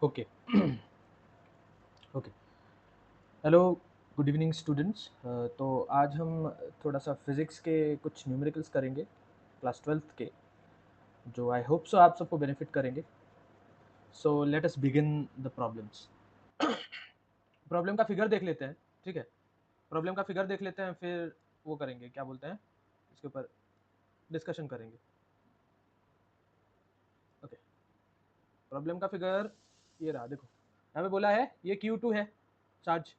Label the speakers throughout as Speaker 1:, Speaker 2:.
Speaker 1: Okay. Okay. Hello, good evening students. तो आज हम थोड़ा सा फिज़िक्स के कुछ न्यूमेरिकल्स करेंगे, क्लास 12th के, जो आई होप सो आप सबको बेनिफिट करेंगे। So let us begin the problems. Problem का फिगर देख लेते हैं, ठीक है? प्रॉब्लम का फिगर देख लेते हैं, फिर वो करेंगे, क्या बोलते हैं, इसके ऊपर डिस्कशन करेंगे। ओके, प्रॉब्लम का फिगर ये रहा, देखो। यहाँ पे बोला है ये Q2 है चार्ज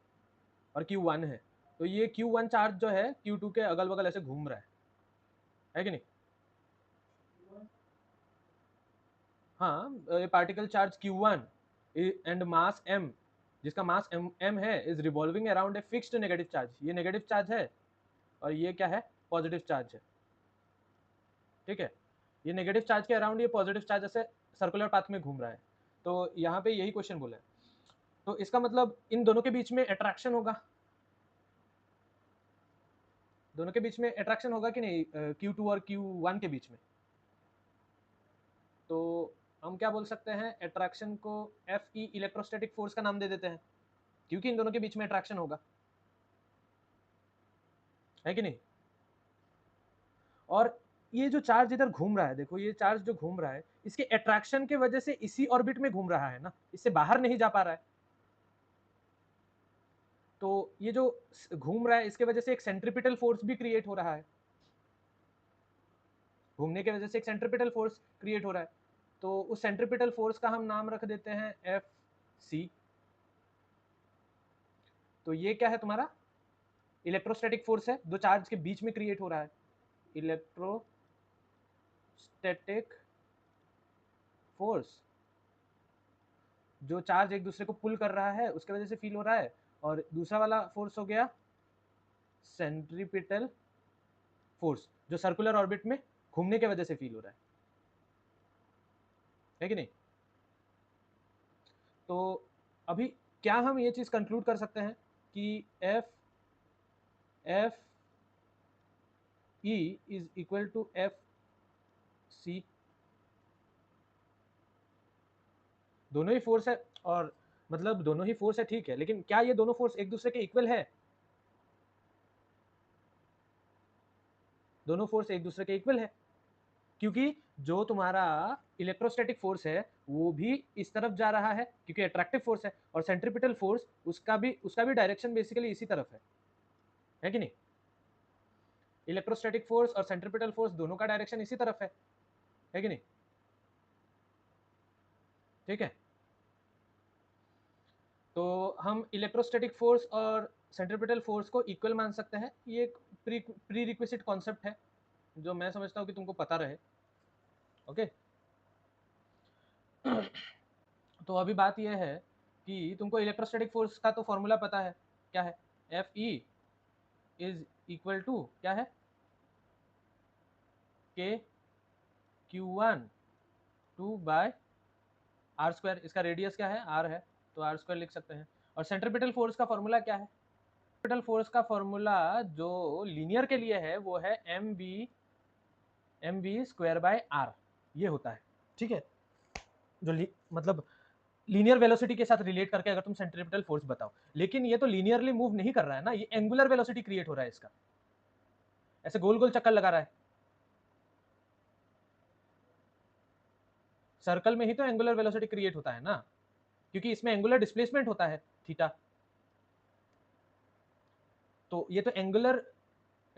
Speaker 1: और Q1 है। तो ये Q1 चार्ज जो है Q2 के अगल बगल ऐसे घूम रहा है कि नहीं? हाँ, ये particle charge Q1 and mass m, जिसका मास m है, is revolving around a fixed negative charge. ये नेगेटिव चार्ज है और ये क्या है, पॉजिटिव चार्ज है, ठीक है? ये नेगेटिव चार्ज के अराउंड ये पॉजिटिव चार्ज ऐसे सर्कुलर पाथ में घूम रहा है। तो यहाँ पे यही क्वेश्चन बोला है। तो इसका मतलब इन दोनों के बीच में अट्रैक्शन होगा, दोनों के बीच में अट्रैक्शन होगा कि नहीं, Q2 और Q1 के बीच में। तो हम क्या बोल सकते हैं, अट्रैक्शन को Fe इलेक्ट्रोस्टैटिक फोर्स का नाम दे देते हैं, क्योंकि इन दोनों के बीच में अट्रैक्शन होगा, है कि नहीं? और ये जो चार्ज इधर घूम रहा है, देखो ये चार्ज जो घूम रहा है, इसके अट्रैक्शन के वजह से इसी ऑर्बिट में घूम रहा है ना, इससे बाहर नहीं जा पा रहा है। तो ये जो घूम रहा है, इसके वजह से एक सेंट्रीपिटल फोर्स भी क्रिएट हो रहा है, घूमने की वजह से एक सेंट्रीपिटल फोर्स क्रिएट हो रहा है। तो उस सेंट्रीपिटल फोर्स का हम नाम रख देते हैं Fc। तो ये क्या है तुम्हारा, इलेक्ट्रोस्टैटिक फोर्स है, दो चार्ज के बीच में क्रिएट हो रहा है, इलेक्ट्रोस्टैटिक फोर्स, जो चार्ज एक दूसरे को पुल कर रहा है उसके वजह से फील हो रहा है। और दूसरा वाला फोर्स हो गया सेंट्रीपिटल फोर्स, जो सर्कुलर ऑर्बिट में घूमने की वजह से फील हो रहा है कि नहीं? तो अभी क्या हम ये चीज कंक्लूड कर सकते हैं कि F E is equal to F C, दोनों ही फोर्स है, और मतलब दोनों ही फोर्स है, ठीक है, लेकिन क्या ये दोनों फोर्स एक दूसरे के इक्वल है? दोनों फोर्स एक दूसरे के इक्वल है, क्योंकि जो तुम्हारा इलेक्ट्रोस्टैटिक फोर्स है वो भी इस तरफ जा रहा है क्योंकि अट्रैक्टिव फोर्स है, और सेंट्रीपिटल फोर्स उसका भी डायरेक्शन बेसिकली इसी तरफ है कि नहीं? इलेक्ट्रोस्टैटिक फोर्स और सेंट्रीपिटल फोर्स दोनों का डायरेक्शन इसी तरफ है कि नहीं? ठीक है, तो हम इलेक्ट्रोस्टैटिक फोर्स और सेंट्रीपिटल फोर्स को इक्वल मान सकते हैं। ये एक प्री रिक्विजिट कॉन्सेप्ट है जो मैं समझता हूँ कि तुमको पता रहे। ओके। तो अभी बात यह है कि तुमको इलेक्ट्रोस्टैटिक फोर्स का तो फॉर्मूला पता है, क्या है? F E is equal to क्या है, K Q1 2 by R square. इसका रेडियस क्या है, आर है, तो आर स्क्वायर लिख सकते हैं। और सेंट्रीपिटल फोर्स का फॉर्मूला क्या है? सेंट्रीपिटल फोर्स का फॉर्मूला जो लीनियर के लिए है वो है M B square by R, ये होता है, ठीक है? जो मतलब लीनियर वेलोसिटी के साथ रिलेट करके अगर तुम सेंट्रीपिटल फोर्स बताओ, लेकिन ये तो लीनियरली मूव नहीं कर रहा है ना, ये एंगुलर वेलोसिटी क्रिएट हो रहा है इसका, ऐसे गोल गोल चक्कर लगा रहा है। सर्कल में ही तो एंगुलर वेलोसिटी क्रिएट होता है ना, क्योंकि इसमें एंगुलर डिस्प्लेसमेंट होता है थीटा। तो ये तो एंगुलर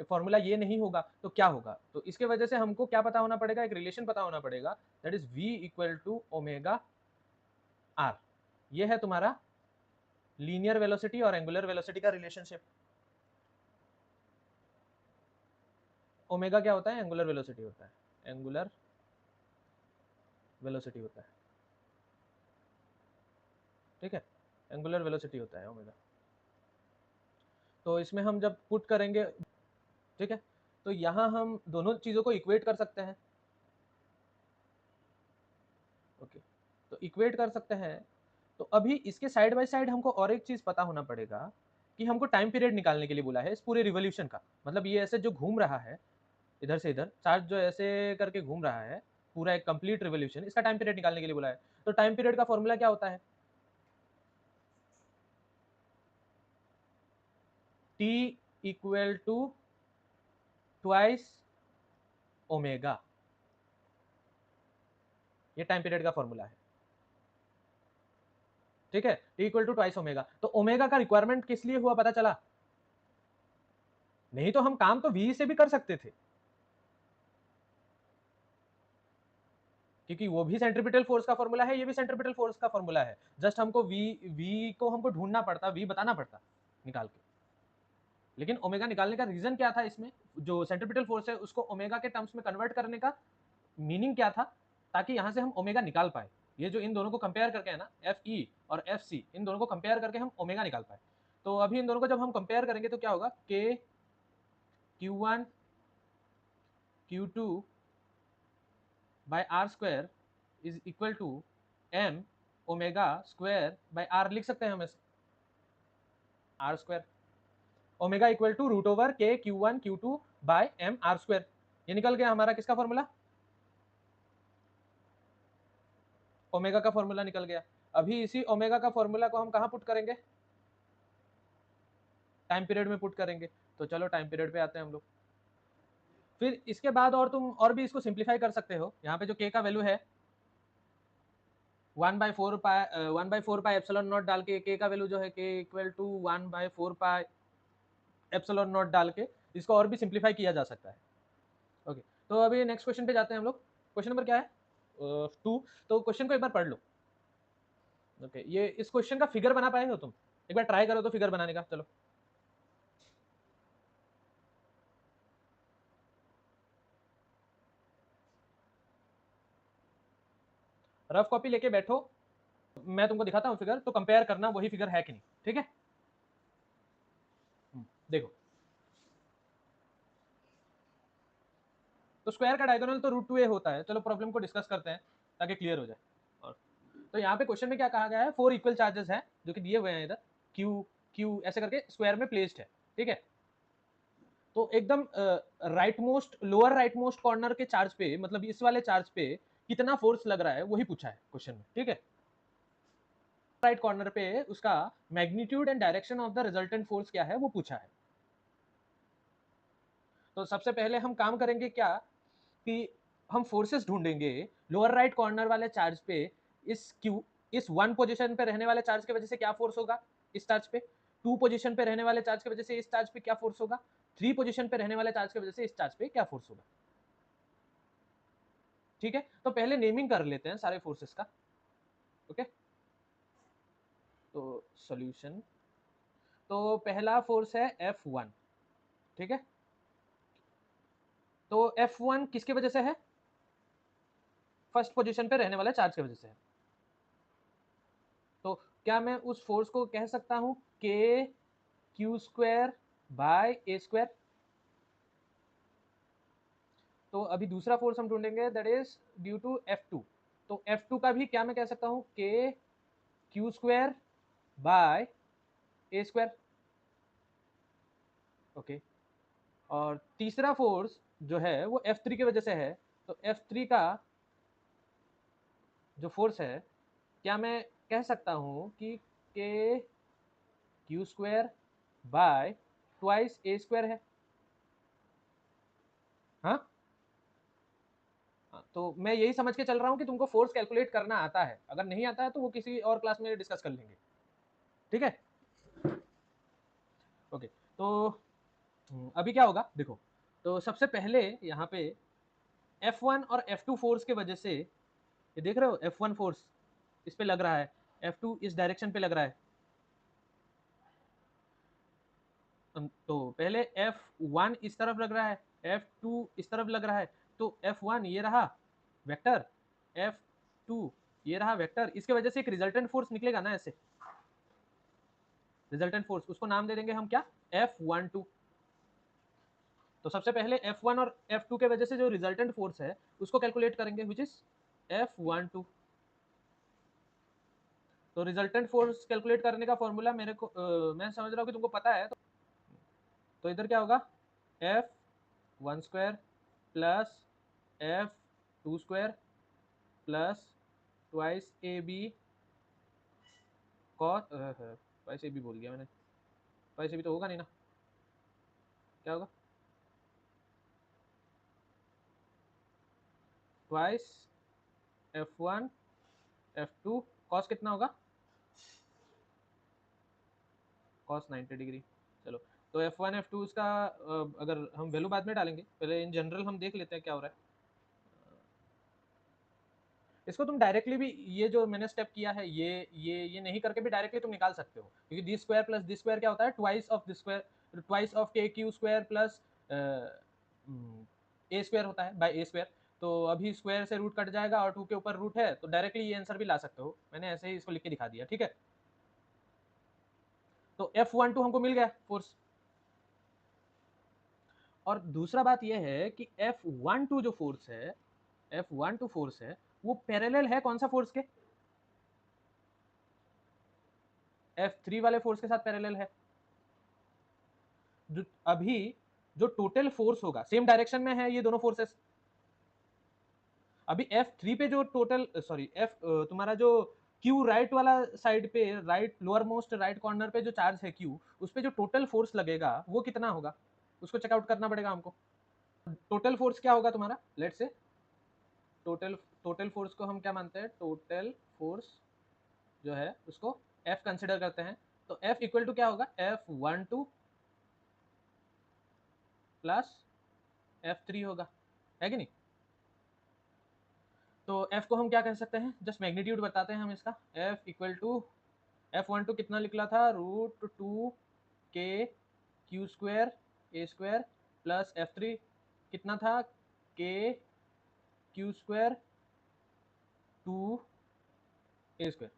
Speaker 1: फॉर्मूला ये नहीं होगा तो क्या होगा? तो इसके वजह से हमको क्या पता होना पड़ेगा, एक रिलेशन पता होना पड़ेगा, that is v equal to omega R. ये है तुम्हारा लीनियर वेलोसिटी और एंगुलर वेलोसिटी का रिलेशनशिप। ओमेगा क्या होता है, एंगुलर वेलोसिटी होता है, एंगुलर वेलोसिटी होता है, ठीक है? एंगुलर वेलोसिटी होता है ओमेगा। तो इसमें हम जब पुट करेंगे, ठीक है, तो यहां हम दोनों चीजों को इक्वेट कर सकते हैं। ओके, तो इक्वेट कर सकते हैं। तो अभी इसके साइड बाय साइड हमको और एक चीज पता होना पड़ेगा कि हमको टाइम पीरियड निकालने के लिए बोला है इस पूरे रिवॉल्यूशन का। मतलब ये ऐसे जो घूम रहा है इधर से इधर, चार्ज जो ऐसे करके घूम रहा है, पूरा एक कंप्लीट रिवॉल्यूशन, इसका टाइम पीरियड निकालने के लिए बोला है। तो टाइम पीरियड का फॉर्मूला क्या होता है? T equal to twice omega, ये टाइम पीरियड का फॉर्मूला है, ठीक है। T equal to twice omega, तो ओमेगा का रिक्वायरमेंट किस लिए हुआ पता चला? नहीं तो हम काम तो वी से भी कर सकते थे, क्योंकि वो भी सेंट्रीपिटल फोर्स का फॉर्मूला है, ये भी सेंट्रीपिटल फोर्स का फॉर्मूला है। जस्ट हमको वी को हमको ढूंढना पड़ता, वी बताना पड़ता निकाल के। लेकिन ओमेगा निकालने का रीजन क्या था? इसमें जो सेंट्रीपिटल फोर्स है उसको ओमेगा के टर्म्स में कन्वर्ट करने का मीनिंग क्या था? ताकि यहां से हम ओमेगा निकाल पाए। ये जो इन दोनों को कंपेयर करके है ना, एफ ई और एफ सी, इन दोनों को कंपेयर करके हम ओमेगा निकाल पाए। तो अभी इन दोनों को जब हम कंपेयर करेंगे तो क्या होगा? K Q1 Q2 by R square is equal to M omega square by R, लिख सकते हैं हम R square omega equal to root over K Q1 Q2 bye M R square. ये निकल गया हमारा किसका फॉर्मूला? ओमेगा का फॉर्मूला निकल गया। अभी इसी ओमेगा का फॉर्मूला को हम कहां पुट करेंगे? टाइम पीरियड में पुट करेंगे। तो चलो टाइम पीरियड पे आते हैं हम लोग। फिर इसके बाद और तुम और भी इसको सिंप्लीफाई कर सकते हो। यहाँ पे जो के का वैल्यू है 1/4 पाई एप्सिलॉन नॉट डाल के, के का वैल्यू जो है K equal to 1/4 pi epsilon naught डाल के इसको और भी सिंप्लीफाई किया जा सकता है। ओके, तो अभी नेक्स्ट क्वेश्चन पे जाते हैं हम लोग। क्वेश्चन नंबर क्या है? 2। तो क्वेश्चन को एक बार पढ़ लो। ओके, ये इस क्वेश्चन का फिगर बना पाए हो तुम? एक बार ट्राई करो तो फिगर बनाने का। चलो रफ कॉपी लेके बैठो, मैं तुमको दिखाता हूँ फिगर, तो कंपेयर करना वही फिगर है कि नहीं, ठीक है। देखो, तो स्क्वायर का डायगोनल तो √2a होता है। चलो प्रॉब्लम को डिस्कस करते हैं ताकि क्लियर हो जाए। और तो यहाँ पे क्वेश्चन में क्या कहा गया है? 4 इक्वल चार्जेस हैं जो कि दिए हुए हैं इधर, क्यू क्यू ऐसे करके स्क्वायर में प्लेस्ड है, ठीक है। तो एकदम right most, lower right most corner के चार्ज पे, मतलब इस वाले चार्ज पे कितना फोर्स लग रहा है वही पूछा है क्वेश्चन में, ठीक है। राइट कॉर्नर पे उसका magnitude and direction of the resultant force क्या है वो पूछा है। तो सबसे पहले हम काम करेंगे क्या कि हम फोर्सेस ढूंढेंगे लोअर राइट कॉर्नर वाले चार्ज पे। इस 1 पोजीशन पे रहने वाले चार्ज की वजह से क्या फोर्स होगा इस चार्ज पे, 2 पोजीशन पे रहने वाले चार्ज की वजह से इस चार्ज पे क्या फोर्स होगा, 3 पोजीशन पे रहने वाले चार्ज की वजह से इस चार्ज पे क्या फोर्स होगा, ठीक है। तो पहले नेमिंग कर लेते हैं सारे फोर्सेस का। ओके, तो सॉल्यूशन, तो पहला फोर्स है F1, ठीक है। तो F1 किसकी वजह से है? फर्स्ट पोजीशन पे रहने वाले चार्ज की वजह से है। तो क्या मैं उस फोर्स को कह सकता हूं के Q square by A square? तो अभी दूसरा फोर्स हम ढूंढेंगे, that is due to F2। तो F2 का भी क्या मैं कह सकता हूं के Q square by A square. Okay, और तीसरा फोर्स जो है वो F3 की वजह से है। तो F3 का जो फोर्स है क्या मैं कह सकता हूं कि के Q square by twice A square है? हाँ, तो मैं यही समझ के चल रहा हूं कि तुमको फोर्स कैलकुलेट करना आता है। अगर नहीं आता है तो वो किसी और क्लास में डिस्कस कर लेंगे, ठीक है। ओके, तो अभी क्या होगा देखो। तो सबसे पहले यहाँ पे F1 और F2 फोर्स के वजह से, ये देख रहे हो F1 फोर्स इस पे लग रहा है, F2 इस डायरेक्शन पे लग रहा है। तो पहले F1 इस तरफ लग रहा है, F2 इस तरफ लग रहा है। तो F1 ये रहा वेक्टर, F2 ये रहा वेक्टर, इसके वजह से एक रिजल्टेंट फोर्स निकलेगा ना ऐसे। रिजल्टेंट फोर्स उसको नाम दे देंगे हम क्या? F12। तो सबसे पहले F1 और F2 के वजह से जो रिजल्टेंट फोर्स है उसको कैलकुलेट करेंगे, विच इज F12। तो रिजल्टेंट फोर्स कैलकुलेट करने का फॉर्मूला मेरे को मैं समझ रहा हूँ कि तुमको पता है। तो इधर क्या होगा? F1 square plus F2 square plus twice A B cos, twice A B बोल गया मैंने, ट्वाइस ए बी तो होगा नहीं ना, क्या होगा? ट्वाइस F1 F2 कॉस कितना होगा? Cos 90 degree. चलो, तो F1 F2 इसका अगर हम वैल्यू बाद में डालेंगे, पहले इन जनरल हम देख लेते हैं क्या हो रहा है। इसको तुम डायरेक्टली भी, ये जो मैंने स्टेप किया है, ये नहीं करके भी डायरेक्टली तुम निकाल सकते हो, क्योंकि D square plus D square क्या होता है? Twice of D square, twice of के क्यू स्क्वायर प्लस ए स्क्वायर होता है बाय ए स्क्वायर। तो अभी स्क्वायर से रूट कट जाएगा और 2 के ऊपर रूट है, तो डायरेक्टली ये आंसर भी ला सकते हो। मैंने ऐसे ही इसको लिख के दिखा दिया, ठीक है। तो F12 हमको मिल गया फोर्स। और दूसरा बात यह है कि F12 जो फोर्स है, F12 फोर्स है, वो पैरेलल है कौन सा फोर्स के? F3 वाले फोर्स के साथ पैरेलल है। जो अभी जो टोटल फोर्स होगा, सेम डायरेक्शन में है ये दोनों फोर्सेस। अभी F3 पे जो टोटल, सॉरी F तुम्हारा जो Q राइट वाला साइड पे, right lower most right corner पे जो चार्ज है Q, उस पे जो टोटल फोर्स लगेगा वो कितना होगा, उसको चेकआउट करना पड़ेगा हमको। टोटल फोर्स क्या होगा तुम्हारा? Let's say total total force को हम क्या मानते हैं? टोटल फोर्स जो है उसको F कंसिडर करते हैं। तो F इक्वल टू क्या होगा? F12 प्लस F3 होगा, है कि नहीं? तो F को हम क्या कह सकते हैं? जस्ट मैग्नीट्यूड बताते हैं हम इसका। F इक्वल टू F12 कितना निकला था? √2 के क्यू स्क्वायर ए स्क्वायर प्लस F3 कितना था? के क्यू स्क्वायर 2 ए स्क्वायर।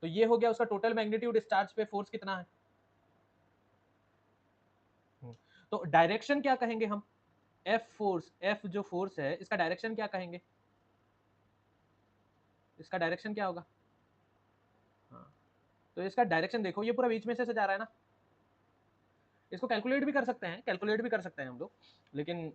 Speaker 1: तो ये हो गया उसका टोटल मैग्नीट्यूड। इस चार्ज पे फोर्स कितना है? तो डायरेक्शन क्या कहेंगे हम? F फोर्स, F जो फोर्स है इसका डायरेक्शन क्या कहेंगे? इसका डायरेक्शन क्या होगा? हाँ, तो इसका डायरेक्शन देखो, ये पूरा बीच में से जा रहा है ना। इसको कैलकुलेट भी कर सकते हैं, कैलकुलेट भी कर सकते हैं हम लोग, लेकिन